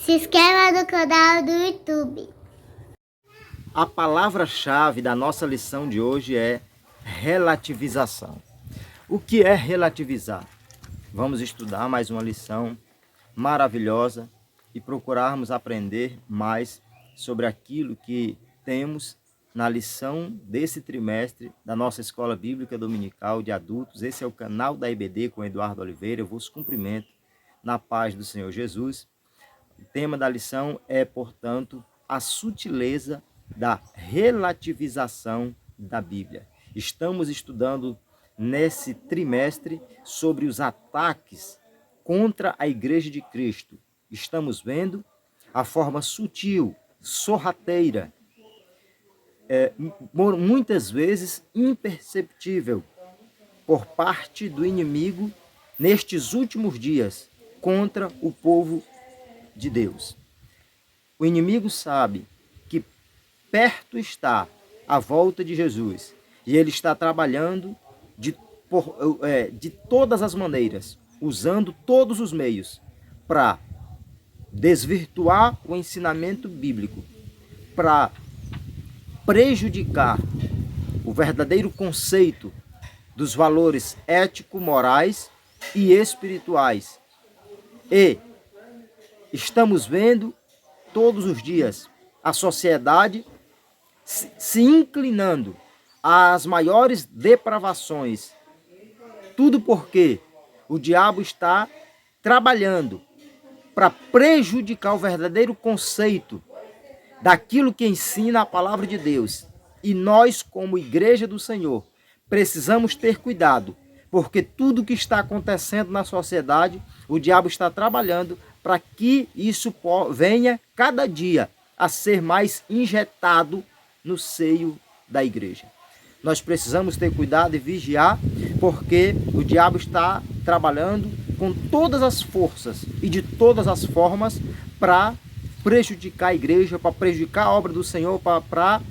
Se inscreva no canal do YouTube. A palavra-chave da nossa lição de hoje é relativização. O que é relativizar? Vamos estudar mais uma lição maravilhosa e procurarmos aprender mais sobre aquilo que temos na lição desse trimestre da nossa Escola Bíblica Dominical de Adultos. Esse é o canal da IBD com Eduardo Oliveira. Eu vos cumprimento na paz do Senhor Jesus. O tema da lição é, portanto, a sutileza da relativização da Bíblia. Estamos estudando nesse trimestre sobre os ataques contra a Igreja de Cristo. Estamos vendo a forma sutil, sorrateira, muitas vezes imperceptível, por parte do inimigo nestes últimos dias contra o povo de Deus. O inimigo sabe que perto está a volta de Jesus e ele está trabalhando de todas as maneiras, usando todos os meios para desvirtuar o ensinamento bíblico, para prejudicar o verdadeiro conceito dos valores ético-morais e espirituais. E estamos vendo todos os dias a sociedade se inclinando às maiores depravações. Tudo porque o diabo está trabalhando para prejudicar o verdadeiro conceito daquilo que ensina a palavra de Deus. E nós, como Igreja do Senhor, precisamos ter cuidado, porque tudo que está acontecendo na sociedade, o diabo está trabalhando para que isso venha cada dia a ser mais injetado no seio da igreja. Nós precisamos ter cuidado e vigiar, porque o diabo está trabalhando com todas as forças e de todas as formas para prejudicar a igreja, para prejudicar a obra do Senhor, para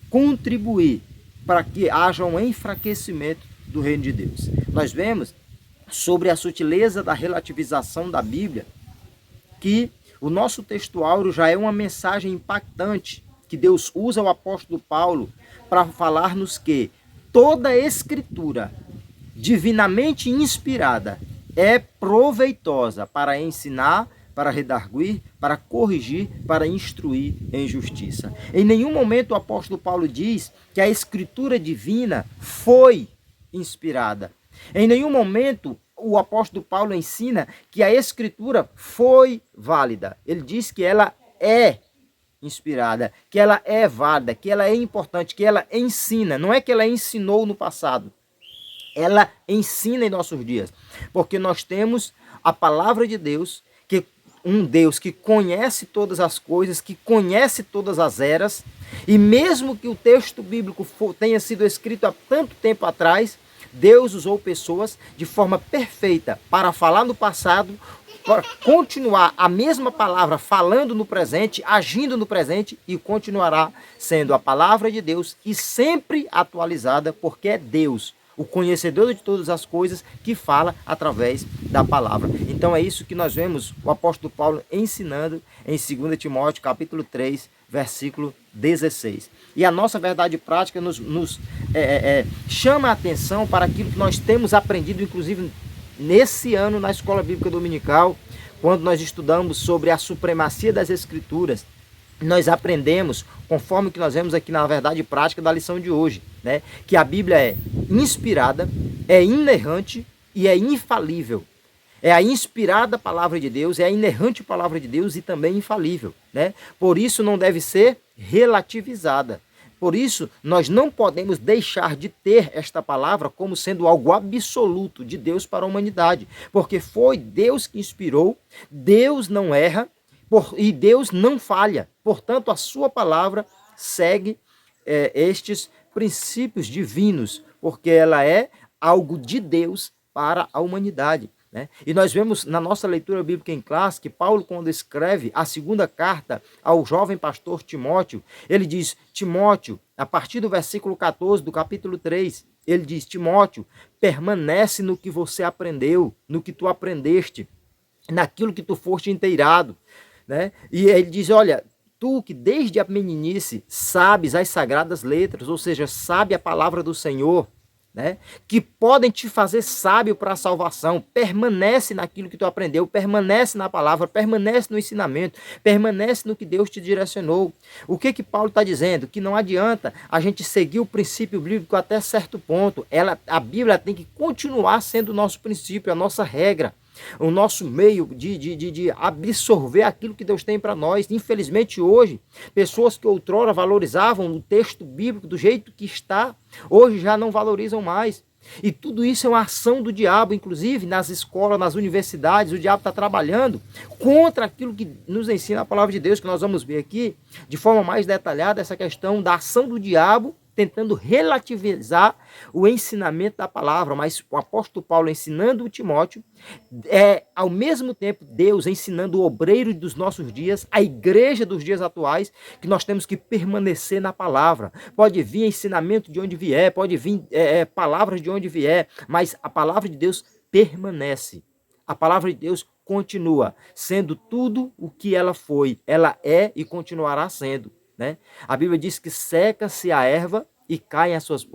contribuir para que haja um enfraquecimento do reino de Deus. Nós vemos sobre a sutileza da relativização da Bíblia que o nosso texto áureo já é uma mensagem impactante que Deus usa o apóstolo Paulo para falar-nos que toda a escritura divinamente inspirada é proveitosa para ensinar, para redarguir, para corrigir, para instruir em justiça. Em nenhum momento o apóstolo Paulo diz que a escritura divina foi inspirada. Em nenhum momento o apóstolo Paulo ensina que a escritura foi válida. Ele diz que ela é inspirada, que ela é válida, que ela é importante, que ela ensina. Não é que ela ensinou no passado. Ela ensina em nossos dias. Porque nós temos a palavra de Deus, que um Deus que conhece todas as coisas, que conhece todas as eras, e mesmo que o texto bíblico tenha sido escrito há tanto tempo atrás, Deus usou pessoas de forma perfeita para falar no passado, para continuar a mesma palavra falando no presente, agindo no presente, e continuará sendo a palavra de Deus e sempre atualizada, porque é Deus, o conhecedor de todas as coisas, que fala através da palavra. Então é isso que nós vemos o apóstolo Paulo ensinando em 2 Timóteo capítulo 3, versículo 16. E a nossa verdade prática nos chama a atenção para aquilo que nós temos aprendido, inclusive nesse ano na Escola Bíblica Dominical, quando nós estudamos sobre a supremacia das Escrituras. Nós aprendemos, conforme que nós vemos aqui na verdade prática da lição de hoje, né, que a Bíblia é inspirada, é inerrante e é infalível. É a inspirada palavra de Deus, é a inerrante palavra de Deus e também infalível, né? Por isso não deve ser relativizada. Por isso nós não podemos deixar de ter esta palavra como sendo algo absoluto de Deus para a humanidade. Porque foi Deus que inspirou, Deus não erra e Deus não falha. Portanto, a sua palavra segue estes princípios divinos, porque ela é algo de Deus para a humanidade. Né? E nós vemos na nossa leitura bíblica em classe que Paulo, quando escreve a segunda carta ao jovem pastor Timóteo, ele diz: Timóteo, a partir do versículo 14 do capítulo 3, ele diz: Timóteo, permanece no que você aprendeu, no que tu aprendeste, naquilo que tu foste inteirado. né? E ele diz, olha, tu que desde a meninice sabes as sagradas letras, ou seja, sabe a palavra do Senhor, né? Que podem te fazer sábio para a salvação. Permanece naquilo que tu aprendeu, permanece na palavra, permanece no ensinamento, permanece no que Deus te direcionou. O que Paulo está dizendo? Que não adianta a gente seguir o princípio bíblico até certo ponto. A Bíblia tem que continuar sendo o nosso princípio, a nossa regra, o nosso meio de absorver aquilo que Deus tem para nós. Infelizmente hoje, pessoas que outrora valorizavam o texto bíblico do jeito que está, hoje já não valorizam mais. E tudo isso é uma ação do diabo, inclusive nas escolas, nas universidades, o diabo está trabalhando contra aquilo que nos ensina a palavra de Deus, que nós vamos ver aqui de forma mais detalhada, essa questão da ação do diabo tentando relativizar o ensinamento da palavra. Mas o apóstolo Paulo ensinando o Timóteo, ao mesmo tempo Deus ensinando o obreiro dos nossos dias, a igreja dos dias atuais, que nós temos que permanecer na palavra. Pode vir ensinamento de onde vier, pode vir palavras de onde vier, mas a palavra de Deus permanece. A palavra de Deus continua sendo tudo o que ela foi, ela é e continuará sendo, né? A Bíblia diz que seca-se a erva e caem as suas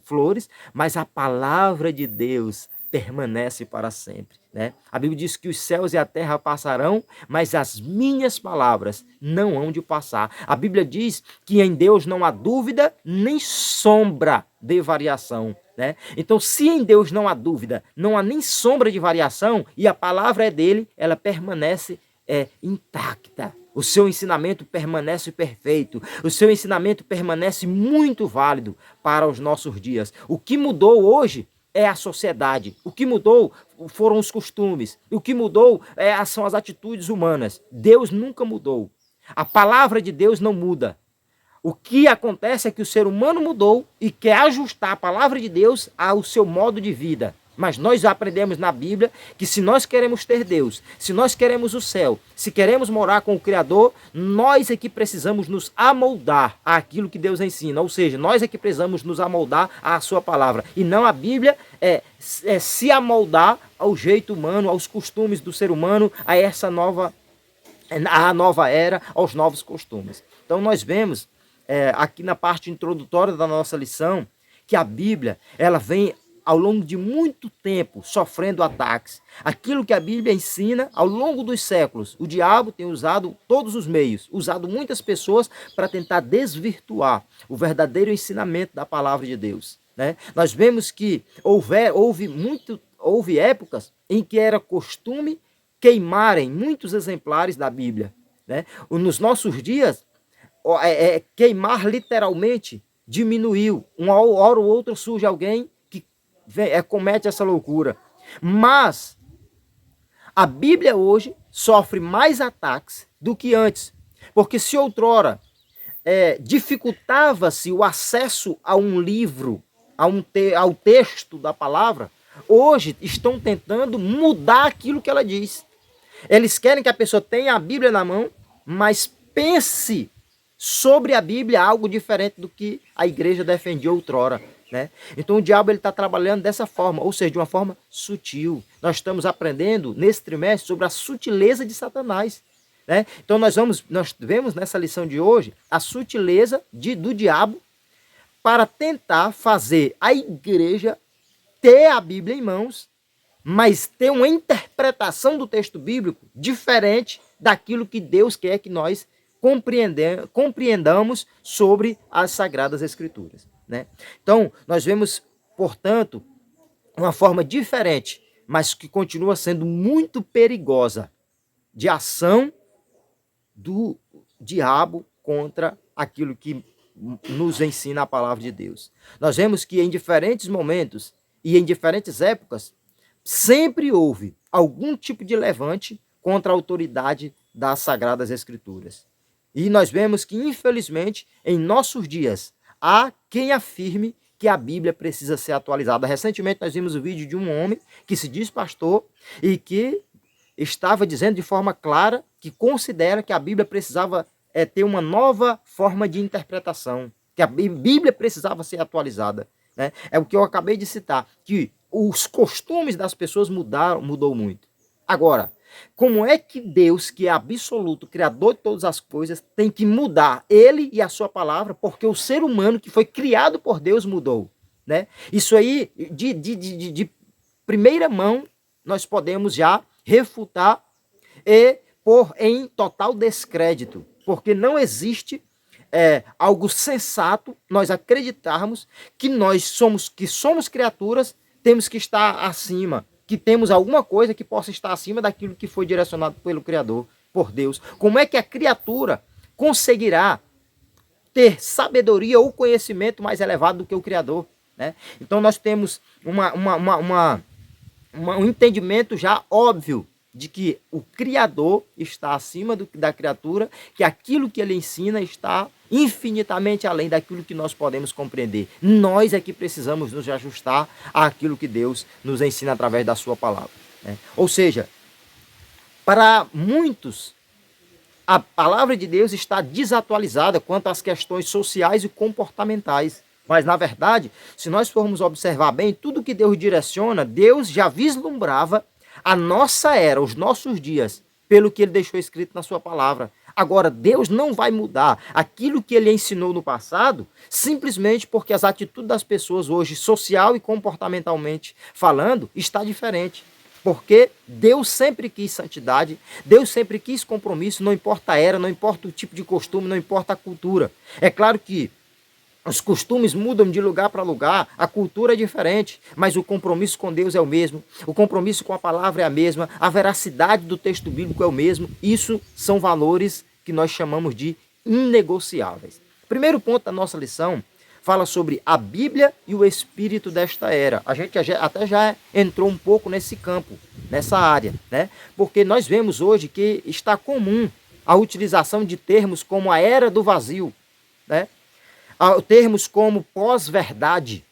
flores, mas a palavra de Deus permanece para sempre, né? A Bíblia diz que os céus e a terra passarão, mas as minhas palavras não hão de passar. A Bíblia diz que em Deus não há dúvida nem sombra de variação, né? Então, se em Deus não há dúvida, não há nem sombra de variação, e a palavra é dele, ela permanece intacta. O seu ensinamento permanece perfeito. O seu ensinamento permanece muito válido para os nossos dias. O que mudou hoje é a sociedade. O que mudou foram os costumes. O que mudou são as atitudes humanas. Deus nunca mudou. A palavra de Deus não muda. O que acontece é que o ser humano mudou e quer ajustar a palavra de Deus ao seu modo de vida. Mas nós aprendemos na Bíblia que se nós queremos ter Deus, se nós queremos o céu, se queremos morar com o Criador, nós é que precisamos nos amoldar àquilo que Deus ensina. Ou seja, nós é que precisamos nos amoldar à sua palavra. E não a Bíblia se amoldar ao jeito humano, aos costumes do ser humano, à nova era, aos novos costumes. Então nós vemos aqui na parte introdutória da nossa lição que a Bíblia ela vem ao longo de muito tempo sofrendo ataques. Aquilo que a Bíblia ensina ao longo dos séculos, o diabo tem usado todos os meios, usado muitas pessoas para tentar desvirtuar o verdadeiro ensinamento da palavra de Deus, né? Nós vemos que houve épocas em que era costume queimarem muitos exemplares da Bíblia, né? Nos nossos dias, queimar literalmente diminuiu. Uma hora ou outra surge alguém comete essa loucura. Mas a Bíblia hoje sofre mais ataques do que antes. Porque se outrora dificultava-se o acesso a um livro, ao texto da palavra, hoje estão tentando mudar aquilo que ela diz. Eles querem que a pessoa tenha a Bíblia na mão, mas pense sobre a Bíblia algo diferente do que a igreja defendia outrora, né? Então o diabo está trabalhando dessa forma, ou seja, de uma forma sutil. Nós estamos aprendendo nesse trimestre sobre a sutileza de Satanás, né? Então nós vemos nessa lição de hoje a sutileza do diabo para tentar fazer a igreja ter a Bíblia em mãos, mas ter uma interpretação do texto bíblico diferente daquilo que Deus quer que nós compreendamos sobre as Sagradas Escrituras, né? Então, nós vemos, portanto, uma forma diferente, mas que continua sendo muito perigosa, de ação do diabo contra aquilo que nos ensina a palavra de Deus. Nós vemos que em diferentes momentos e em diferentes épocas, sempre houve algum tipo de levante contra a autoridade das Sagradas Escrituras. E nós vemos que, infelizmente, em nossos dias, há quem afirme que a Bíblia precisa ser atualizada. Recentemente nós vimos o vídeo de um homem que se diz pastor e que estava dizendo de forma clara que considera que a Bíblia precisava ter uma nova forma de interpretação, que a Bíblia precisava ser atualizada, né? É o que eu acabei de citar, que os costumes das pessoas mudou muito. Agora, Como é que Deus, que é absoluto, criador de todas as coisas, tem que mudar ele e a sua palavra, porque o ser humano que foi criado por Deus mudou, né? Isso aí, de primeira mão, nós podemos já refutar e pôr em total descrédito, porque não existe algo sensato nós acreditarmos que somos criaturas, temos que estar acima, que temos alguma coisa que possa estar acima daquilo que foi direcionado pelo Criador, por Deus. Como é que a criatura conseguirá ter sabedoria ou conhecimento mais elevado do que o Criador, né? Então nós temos um entendimento já óbvio de que o Criador está acima da criatura, que aquilo que ele ensina está infinitamente além daquilo que nós podemos compreender. Nós é que precisamos nos ajustar àquilo que Deus nos ensina através da sua palavra, né? Ou seja, para muitos, a palavra de Deus está desatualizada quanto às questões sociais e comportamentais. Mas, na verdade, se nós formos observar bem, tudo que Deus direciona, Deus já vislumbrava a nossa era, os nossos dias, pelo que ele deixou escrito na sua palavra. Agora, Deus não vai mudar aquilo que ele ensinou no passado, simplesmente porque as atitudes das pessoas hoje, social e comportamentalmente falando, está diferente. Porque Deus sempre quis santidade, Deus sempre quis compromisso, não importa a era, não importa o tipo de costume, não importa a cultura. É claro que os costumes mudam de lugar para lugar, a cultura é diferente, mas o compromisso com Deus é o mesmo, o compromisso com a palavra é a mesma, a veracidade do texto bíblico é o mesmo. Isso são valores que nós chamamos de inegociáveis. Primeiro ponto da nossa lição fala sobre a Bíblia e o espírito desta era. A gente até já entrou um pouco nesse campo, nessa área, né? Porque nós vemos hoje que está comum a utilização de termos como a era do vazio, né? Termos como pós-verdade,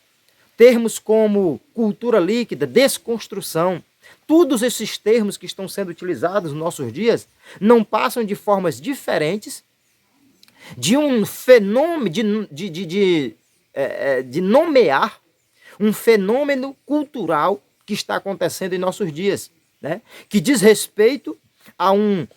termos como cultura líquida, desconstrução. Todos esses termos que estão sendo utilizados nos nossos dias não passam de formas diferentes de um fenômeno, de nomear um fenômeno cultural que está acontecendo em nossos dias, né? Que diz respeito a um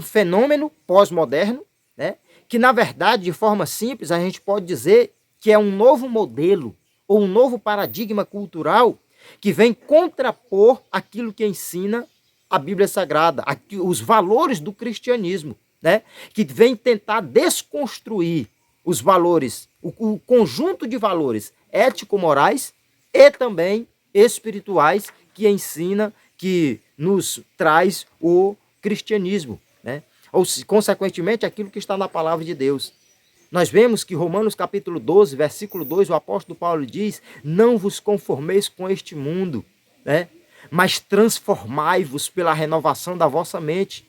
fenômeno pós-moderno, né? Que, na verdade, de forma simples, a gente pode dizer que é um novo modelo ou um novo paradigma cultural que vem contrapor aquilo que ensina a Bíblia Sagrada, os valores do cristianismo, né? Que vem tentar desconstruir os valores, o conjunto de valores ético-morais e também espirituais que ensina, que nos traz o cristianismo, né? Ou, consequentemente, aquilo que está na palavra de Deus. Nós vemos que Romanos capítulo 12, versículo 2, o apóstolo Paulo diz: não vos conformeis com este mundo, né? Mas transformai-vos pela renovação da vossa mente,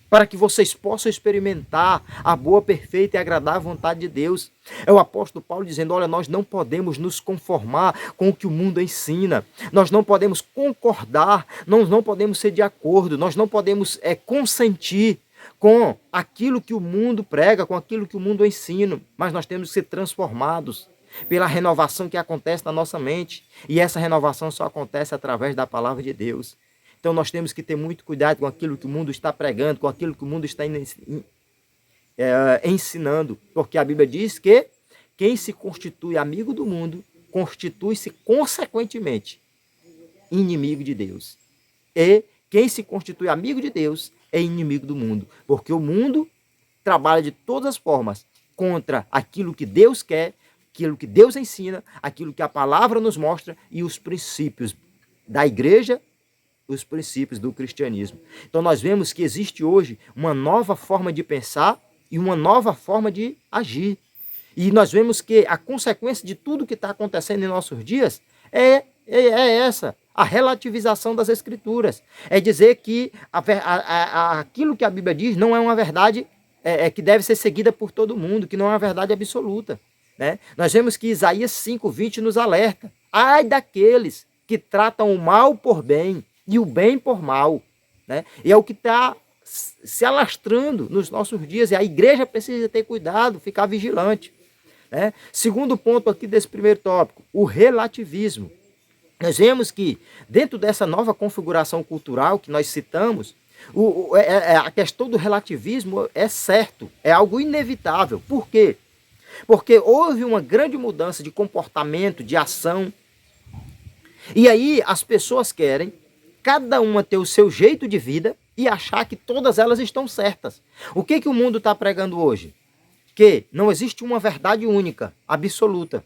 para que vocês possam experimentar a boa, perfeita e agradável vontade de Deus. É o apóstolo Paulo dizendo: olha, nós não podemos nos conformar com o que o mundo ensina, nós não podemos concordar, nós não podemos ser de acordo, nós não podemos consentir com aquilo que o mundo prega, com aquilo que o mundo ensina, mas nós temos que ser transformados pela renovação que acontece na nossa mente, e essa renovação só acontece através da palavra de Deus. Então nós temos que ter muito cuidado com aquilo que o mundo está pregando, com aquilo que o mundo está ensinando, porque a Bíblia diz que quem se constitui amigo do mundo, constitui-se consequentemente inimigo de Deus. E quem se constitui amigo de Deus é inimigo do mundo, porque o mundo trabalha de todas as formas contra aquilo que Deus quer, aquilo que Deus ensina, aquilo que a palavra nos mostra e os princípios da igreja, os princípios do cristianismo. Então nós vemos que existe hoje uma nova forma de pensar e uma nova forma de agir. E nós vemos que a consequência de tudo que está acontecendo em nossos dias é essa, a relativização das Escrituras. É dizer que aquilo que a Bíblia diz não é uma verdade que deve ser seguida por todo mundo, que não é uma verdade absoluta, né? Nós vemos que Isaías 5:20 nos alerta: ai daqueles que tratam o mal por bem e o bem por mal, né? E é o que está se alastrando nos nossos dias, e a igreja precisa ter cuidado, ficar vigilante, né? Segundo ponto aqui desse primeiro tópico, o relativismo. Nós vemos que dentro dessa nova configuração cultural que nós citamos, A questão do relativismo é certo, é algo inevitável. Por quê? Porque houve uma grande mudança de comportamento, de ação. E aí as pessoas querem cada uma ter o seu jeito de vida e achar que todas elas estão certas. O que o mundo está pregando hoje? Que não existe uma verdade única, absoluta.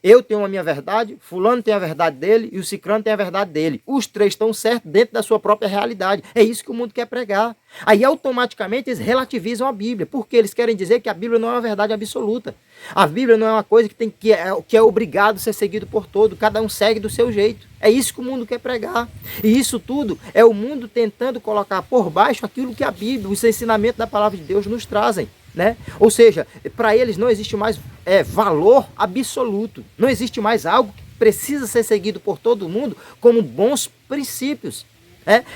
Eu tenho a minha verdade, fulano tem a verdade dele e o cicrano tem a verdade dele. Os três estão certos dentro da sua própria realidade. É isso que o mundo quer pregar. Aí automaticamente eles relativizam a Bíblia, porque eles querem dizer que a Bíblia não é uma verdade absoluta. A Bíblia não é uma coisa que é obrigado a ser seguido por todo, cada um segue do seu jeito. É isso que o mundo quer pregar. E isso tudo é o mundo tentando colocar por baixo aquilo que a Bíblia, os ensinamentos da palavra de Deus nos trazem. Né? Ou seja, para eles não existe mais valor absoluto, não existe mais algo que precisa ser seguido por todo mundo como bons princípios.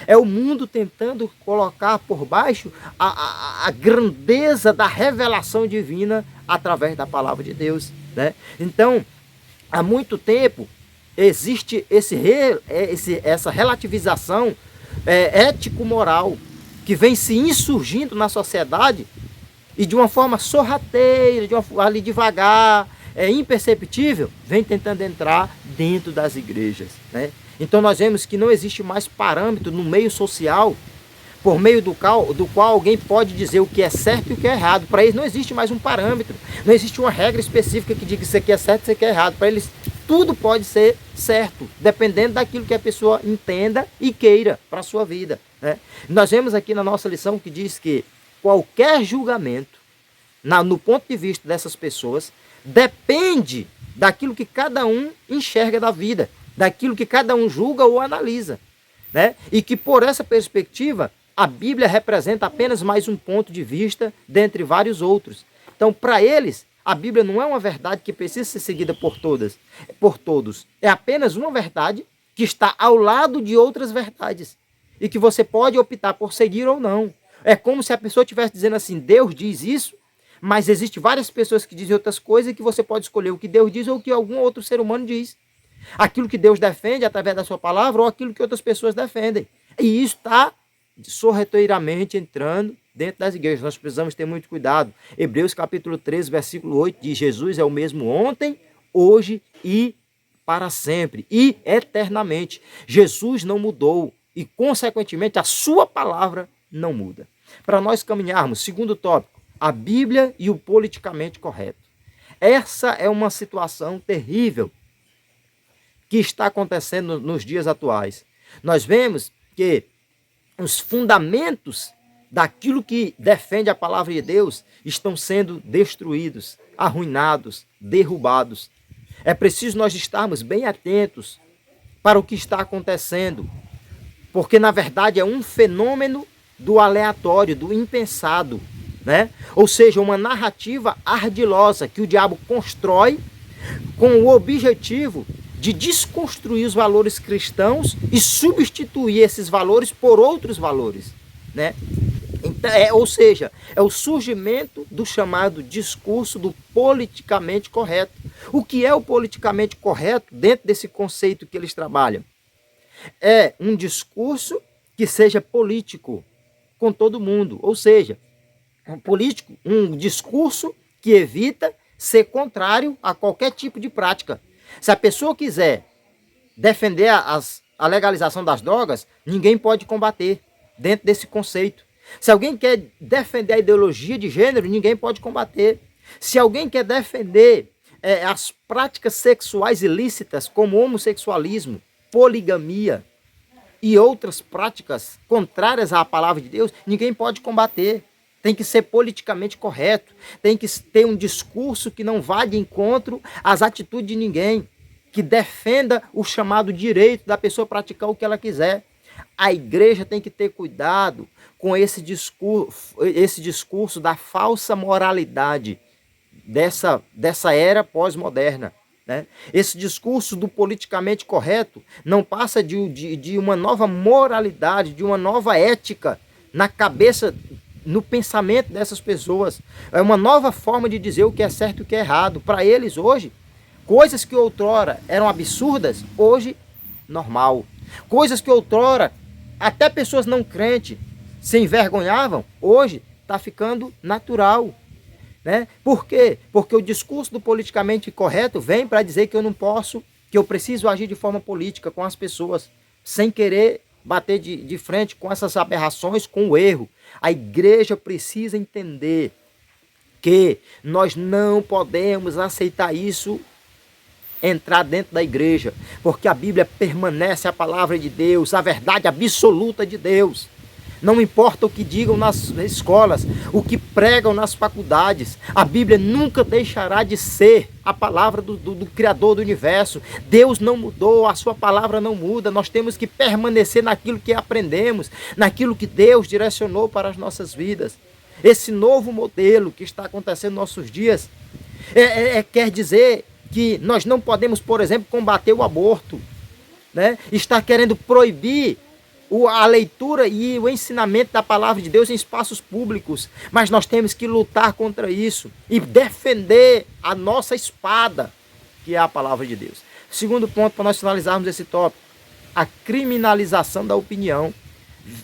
É o mundo tentando colocar por baixo a grandeza da revelação divina através da palavra de Deus. Né? Então, há muito tempo existe essa relativização ético-moral que vem se insurgindo na sociedade e de uma forma sorrateira, ali devagar, imperceptível, vem tentando entrar dentro das igrejas. Né? Então nós vemos que não existe mais parâmetro no meio social, por meio do qual alguém pode dizer o que é certo e o que é errado. Para eles não existe mais um parâmetro, não existe uma regra específica que diga que isso aqui é certo e isso aqui é errado. Para eles tudo pode ser certo, dependendo daquilo que a pessoa entenda e queira para a sua vida. Né? Nós vemos aqui na nossa lição que diz que qualquer julgamento, no ponto de vista dessas pessoas, depende daquilo que cada um enxerga da vida, daquilo que cada um julga ou analisa. Né? E que por essa perspectiva, a Bíblia representa apenas mais um ponto de vista dentre vários outros. Então, para eles, a Bíblia não é uma verdade que precisa ser seguida por todos. É apenas uma verdade que está ao lado de outras verdades e que você pode optar por seguir ou não. É como se a pessoa estivesse dizendo assim, Deus diz isso, mas existem várias pessoas que dizem outras coisas e que você pode escolher o que Deus diz ou o que algum outro ser humano diz. Aquilo que Deus defende através da sua palavra ou aquilo que outras pessoas defendem. E isso está sorrateiramente entrando dentro das igrejas. Nós precisamos ter muito cuidado. Hebreus capítulo 13, versículo 8 diz, Jesus é o mesmo ontem, hoje e para sempre e eternamente. Jesus não mudou e, consequentemente, a sua palavra não muda. Para nós caminharmos, segundo tópico, a Bíblia e o politicamente correto. Essa é uma situação terrível que está acontecendo nos dias atuais. Nós vemos que os fundamentos daquilo que defende a palavra de Deus estão sendo destruídos, arruinados, derrubados. É preciso nós estarmos bem atentos para o que está acontecendo, porque na verdade é um fenômeno do aleatório, do impensado, né? Ou seja, uma narrativa ardilosa que o diabo constrói com o objetivo de desconstruir os valores cristãos e substituir esses valores por outros valores, né? Então, ou seja, é o surgimento do chamado discurso do politicamente correto. O que é o politicamente correto dentro desse conceito que eles trabalham? É um discurso que seja político com todo mundo, ou seja, um discurso que evita ser contrário a qualquer tipo de prática. Se a pessoa quiser defender a legalização das drogas, ninguém pode combater dentro desse conceito. Se alguém quer defender a ideologia de gênero, ninguém pode combater. Se alguém quer defender as práticas sexuais ilícitas, como homossexualismo, poligamia e outras práticas contrárias à palavra de Deus, ninguém pode combater. Tem que ser politicamente correto, tem que ter um discurso que não vá de encontro às atitudes de ninguém, que defenda o chamado direito da pessoa praticar o que ela quiser. A igreja tem que ter cuidado com esse discurso da falsa moralidade dessa era pós-moderna. Né? Esse discurso do politicamente correto não passa de uma nova moralidade, de uma nova ética na cabeça, no pensamento dessas pessoas. É uma nova forma de dizer o que é certo e o que é errado. Para eles hoje, coisas que outrora eram absurdas, hoje normal. Coisas que outrora até pessoas não crentes se envergonhavam, hoje está ficando natural. Né? Por quê? Porque o discurso do politicamente correto vem para dizer que eu não posso, que eu preciso agir de forma política com as pessoas, sem querer bater de frente com essas aberrações, com o erro. A igreja precisa entender que nós não podemos aceitar isso entrar dentro da igreja, porque a Bíblia permanece a palavra de Deus, a verdade absoluta de Deus. Não importa o que digam nas escolas, o que pregam nas faculdades, a Bíblia nunca deixará de ser a palavra do Criador do universo. Deus não mudou, a sua palavra não muda. Nós temos que permanecer naquilo que aprendemos, naquilo que Deus direcionou para as nossas vidas. Esse novo modelo que está acontecendo nos nossos dias quer dizer que nós não podemos, por exemplo, combater o aborto, né? Está querendo proibir a leitura e o ensinamento da palavra de Deus em espaços públicos, mas nós temos que lutar contra isso e defender a nossa espada, que é a palavra de Deus. Segundo ponto, para nós finalizarmos esse tópico, a criminalização da opinião.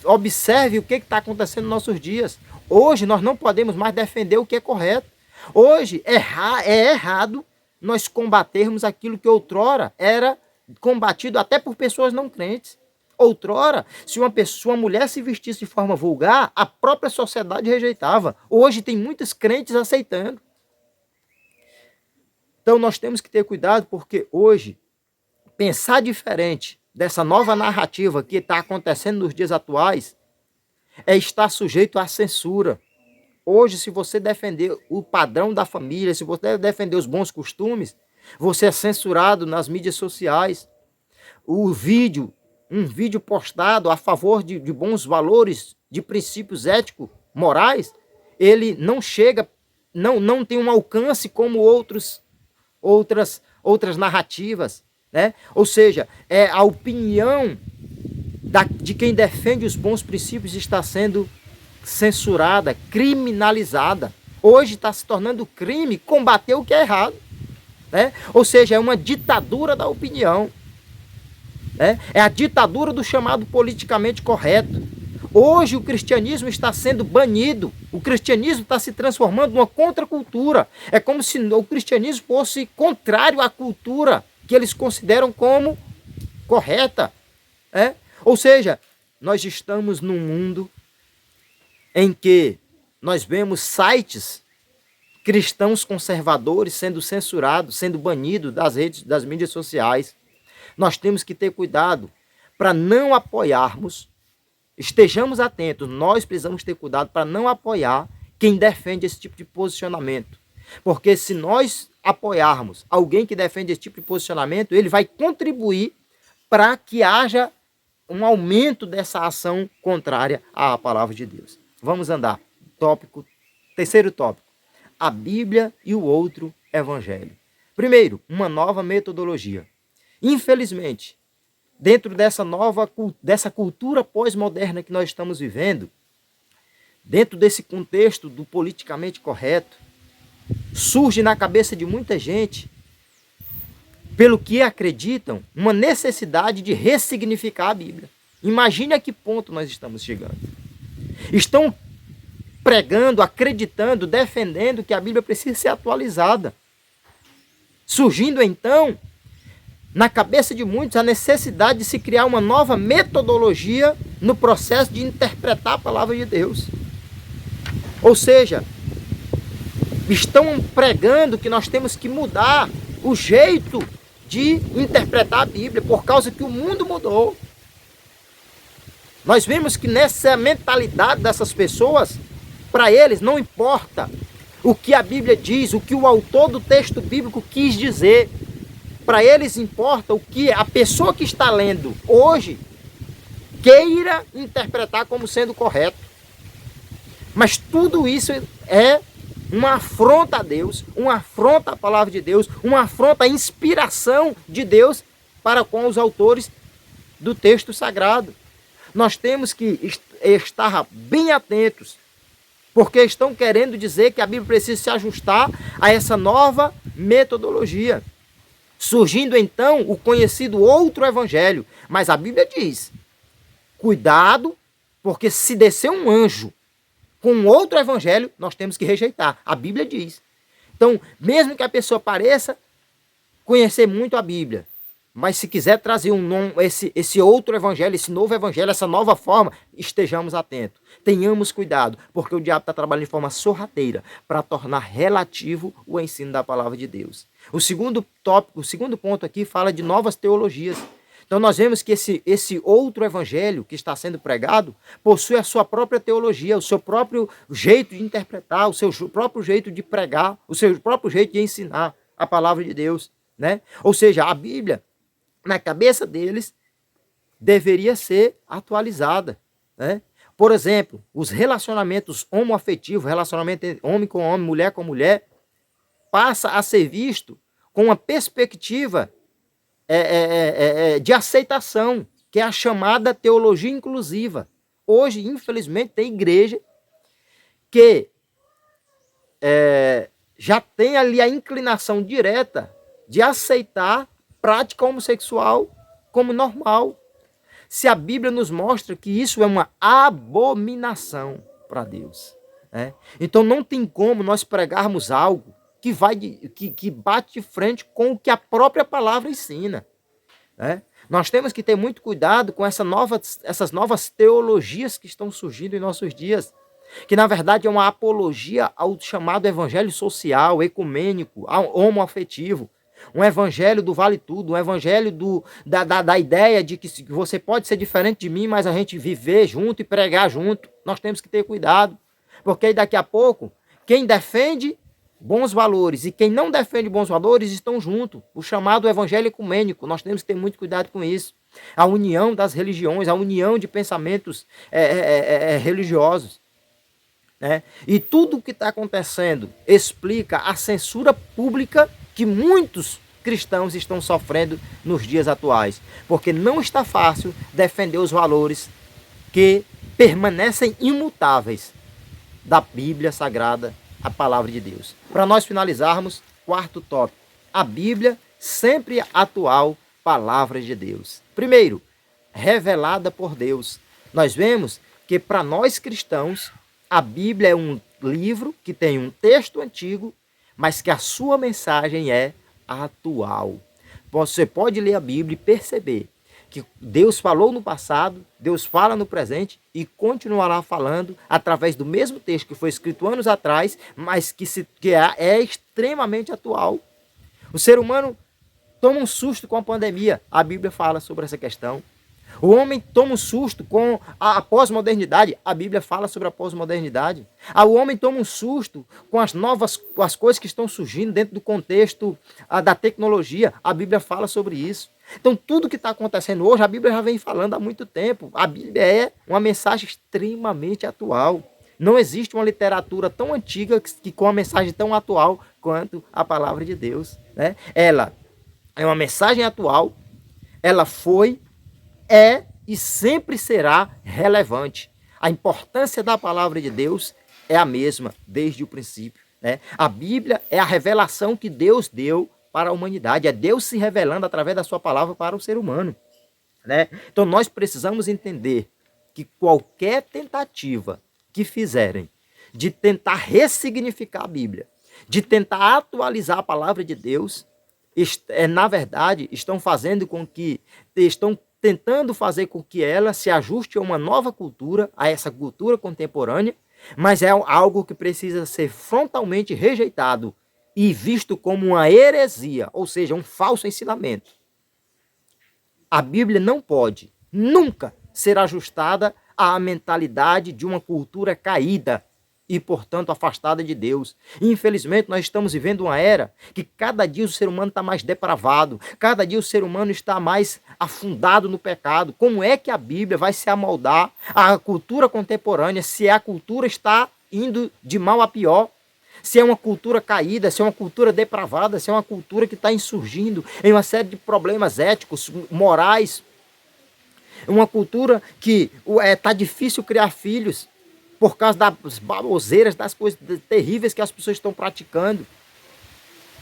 Observe o que está acontecendo nos nossos dias. Hoje nós não podemos mais defender o que é correto. Hoje é errado nós combatermos aquilo que outrora era combatido até por pessoas não crentes. Outrora, se uma mulher se vestisse de forma vulgar, a própria sociedade rejeitava. Hoje tem muitos crentes aceitando. Então nós temos que ter cuidado, porque hoje, pensar diferente dessa nova narrativa que está acontecendo nos dias atuais, é estar sujeito à censura. Hoje, se você defender o padrão da família, se você defender os bons costumes, você é censurado nas mídias sociais. Um vídeo postado a favor de bons valores, de princípios éticos, morais, ele não chega, não tem um alcance como outras narrativas, né? Ou seja, a opinião de quem defende os bons princípios está sendo censurada, criminalizada. Hoje está se tornando crime combater o que é errado, né? Ou seja, é uma ditadura da opinião. É a ditadura do chamado politicamente correto. Hoje o cristianismo está sendo banido. O cristianismo está se transformando numa contracultura. É como se o cristianismo fosse contrário à cultura que eles consideram como correta. Ou seja, nós estamos num mundo em que nós vemos sites cristãos conservadores sendo censurados, sendo banidos das mídias sociais. Nós temos que ter cuidado para não apoiarmos, estejamos atentos, nós precisamos ter cuidado para não apoiar quem defende esse tipo de posicionamento. Porque se nós apoiarmos alguém que defende esse tipo de posicionamento, ele vai contribuir para que haja um aumento dessa ação contrária à palavra de Deus. Vamos andar. Terceiro tópico, a Bíblia e o outro evangelho. Primeiro, uma nova metodologia. Infelizmente, dentro dessa cultura pós-moderna que nós estamos vivendo, dentro desse contexto do politicamente correto, surge na cabeça de muita gente, pelo que acreditam, uma necessidade de ressignificar a Bíblia. Imagine a que ponto nós estamos chegando. Estão pregando, acreditando, defendendo que a Bíblia precisa ser atualizada. Surgindo então, na cabeça de muitos, a necessidade de se criar uma nova metodologia no processo de interpretar a palavra de Deus. Ou seja, estão pregando que nós temos que mudar o jeito de interpretar a Bíblia, por causa que o mundo mudou. Nós vemos que nessa mentalidade dessas pessoas, para eles não importa o que a Bíblia diz, o que o autor do texto bíblico quis dizer. Para eles importa o que a pessoa que está lendo hoje queira interpretar como sendo correto. Mas tudo isso é uma afronta a Deus, uma afronta à palavra de Deus, uma afronta à inspiração de Deus para com os autores do texto sagrado. Nós temos que estar bem atentos, porque estão querendo dizer que a Bíblia precisa se ajustar a essa nova metodologia. Surgindo então o conhecido outro evangelho. Mas a Bíblia diz, cuidado Porque se descer um anjo com outro evangelho, nós temos que rejeitar. A Bíblia diz. Então, mesmo que a pessoa pareça conhecer muito a Bíblia, mas se quiser trazer esse outro evangelho, esse novo evangelho, essa nova forma, estejamos atentos. Tenhamos cuidado, porque o diabo está trabalhando de forma sorrateira para tornar relativo o ensino da palavra de Deus. O segundo tópico, o segundo ponto aqui fala de novas teologias. Então nós vemos que esse outro evangelho que está sendo pregado possui a sua própria teologia, o seu próprio jeito de interpretar, o seu próprio jeito de pregar, o seu próprio jeito de ensinar a palavra de Deus, né? Ou seja, a Bíblia, na cabeça deles, deveria ser atualizada, né? Por exemplo, os relacionamentos homoafetivos, relacionamento homem com homem, mulher com mulher, passa a ser visto com uma perspectiva de aceitação, que é a chamada teologia inclusiva. Hoje, infelizmente, tem igreja que já tem ali a inclinação direta de aceitar prática homossexual como normal. Se a Bíblia nos mostra que isso é uma abominação para Deus, né? Então não tem como nós pregarmos algo que bate de frente com o que a própria palavra ensina, né? Nós temos que ter muito cuidado com essas novas teologias que estão surgindo em nossos dias, que na verdade é uma apologia ao chamado evangelho social, ecumênico, homoafetivo. Um evangelho do vale tudo, um evangelho da ideia de que você pode ser diferente de mim, mas a gente viver junto e pregar junto. Nós temos que ter cuidado, porque daqui a pouco, quem defende bons valores e quem não defende bons valores estão juntos. O chamado evangelho ecumênico, nós temos que ter muito cuidado com isso. A união das religiões, a união de pensamentos religiosos, né? E tudo o que está acontecendo explica a censura pública que muitos cristãos estão sofrendo nos dias atuais, porque não está fácil defender os valores que permanecem imutáveis da Bíblia Sagrada, a palavra de Deus. Para nós finalizarmos, quarto tópico, a Bíblia sempre atual, palavra de Deus. Primeiro, revelada por Deus. Nós vemos que para nós cristãos, a Bíblia é um livro que tem um texto antigo, mas que a sua mensagem é atual. Você pode ler a Bíblia e perceber que Deus falou no passado, Deus fala no presente e continuará falando através do mesmo texto que foi escrito anos atrás, mas que é extremamente atual. O ser humano toma um susto com a pandemia, a Bíblia fala sobre essa questão. O homem toma um susto com a pós-modernidade, a Bíblia fala sobre a pós-modernidade. O homem toma um susto com as coisas que estão surgindo dentro do contexto da tecnologia, a Bíblia fala sobre isso. Então tudo que está acontecendo hoje, a Bíblia já vem falando há muito tempo. A Bíblia é uma mensagem extremamente atual. Não existe uma literatura tão antiga que com uma mensagem tão atual quanto a palavra de Deus, né? Ela é uma mensagem atual, ela foi, e sempre será relevante. A importância da palavra de Deus é a mesma desde o princípio, né? A Bíblia é a revelação que Deus deu para a humanidade, é Deus se revelando através da sua palavra para o ser humano, né? Então nós precisamos entender que qualquer tentativa que fizerem de tentar ressignificar a Bíblia, de tentar atualizar a palavra de Deus, na verdade estão tentando fazer com que ela se ajuste a uma nova cultura, a essa cultura contemporânea, mas é algo que precisa ser frontalmente rejeitado e visto como uma heresia, ou seja, um falso ensinamento. A Bíblia não pode, nunca, ser ajustada à mentalidade de uma cultura caída e, portanto, afastada de Deus. Infelizmente, nós estamos vivendo uma era que cada dia o ser humano está mais depravado, cada dia o ser humano está mais afundado no pecado. Como é que a Bíblia vai se amoldar à cultura contemporânea se a cultura está indo de mal a pior? Se é uma cultura caída, se é uma cultura depravada, se é uma cultura que está insurgindo em uma série de problemas éticos, morais, uma cultura que está difícil criar filhos, por causa das baboseiras, das coisas terríveis que as pessoas estão praticando.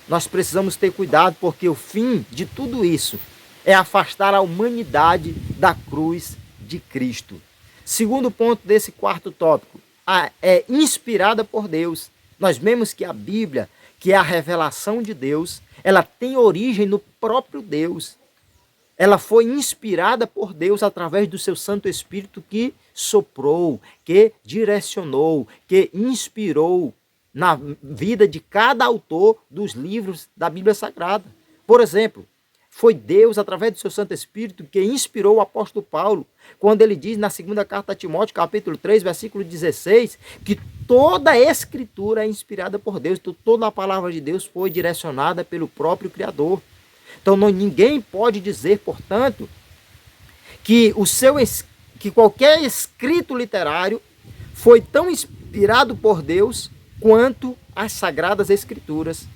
Nós precisamos ter cuidado, porque o fim de tudo isso é afastar a humanidade da cruz de Cristo. Segundo ponto desse quarto tópico, é inspirada por Deus. Nós vemos que a Bíblia, que é a revelação de Deus, ela tem origem no próprio Deus. Ela foi inspirada por Deus através do seu Santo Espírito que soprou, que direcionou, que inspirou na vida de cada autor dos livros da Bíblia Sagrada. Por exemplo, foi Deus, através do seu Santo Espírito, que inspirou o apóstolo Paulo, quando ele diz na segunda carta a Timóteo, capítulo 3, versículo 16, que toda a Escritura é inspirada por Deus, toda a palavra de Deus foi direcionada pelo próprio Criador. Então ninguém pode dizer, portanto, que qualquer escrito literário foi tão inspirado por Deus quanto as Sagradas Escrituras.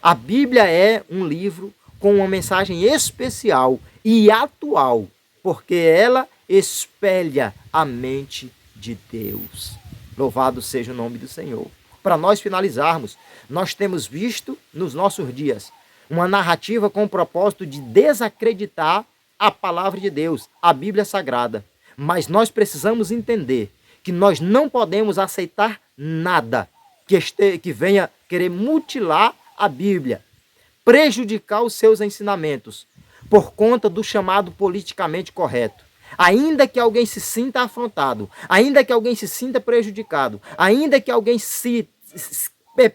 A Bíblia é um livro com uma mensagem especial e atual, porque ela espelha a mente de Deus. Louvado seja o nome do Senhor. Para nós finalizarmos, nós temos visto nos nossos dias uma narrativa com o propósito de desacreditar a palavra de Deus, a Bíblia Sagrada. Mas nós precisamos entender que nós não podemos aceitar nada que venha querer mutilar a Bíblia, prejudicar os seus ensinamentos, por conta do chamado politicamente correto. Ainda que alguém se sinta afrontado, ainda que alguém se sinta prejudicado, ainda que alguém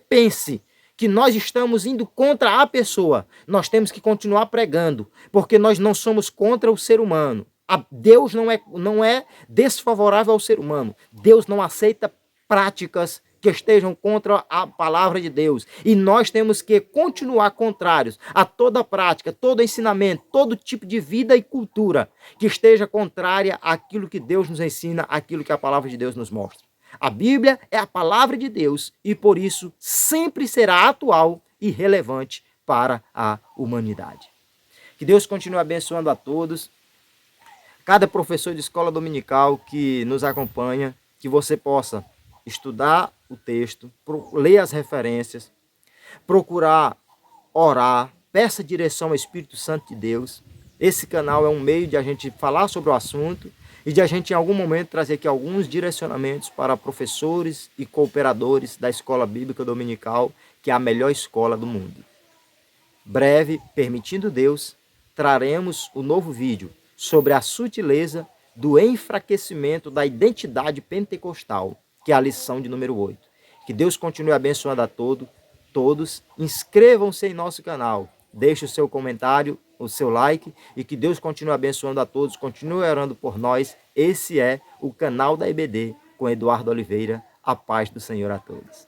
pense que nós estamos indo contra a pessoa, nós temos que continuar pregando, porque nós não somos contra o ser humano. Deus não é desfavorável ao ser humano. Deus não aceita práticas que estejam contra a palavra de Deus. E nós temos que continuar contrários a toda prática, todo ensinamento, todo tipo de vida e cultura que esteja contrária àquilo que Deus nos ensina, àquilo que a palavra de Deus nos mostra. A Bíblia é a palavra de Deus e, por isso, sempre será atual e relevante para a humanidade. Que Deus continue abençoando a todos. Cada professor de escola dominical que nos acompanha, que você possa estudar o texto, ler as referências, procurar orar, peça direção ao Espírito Santo de Deus. Esse canal é um meio de a gente falar sobre o assunto e de a gente em algum momento trazer aqui alguns direcionamentos para professores e cooperadores da Escola Bíblica Dominical, que é a melhor escola do mundo. Breve, permitindo Deus, traremos o novo vídeo sobre a sutileza do enfraquecimento da identidade pentecostal, que é a lição de número 8. Que Deus continue abençoando a todos. Inscrevam-se em nosso canal. Deixe o seu comentário, o seu like e que Deus continue abençoando a todos. Continue orando por nós. Esse é o canal da EBD com Eduardo Oliveira. A paz do Senhor a todos.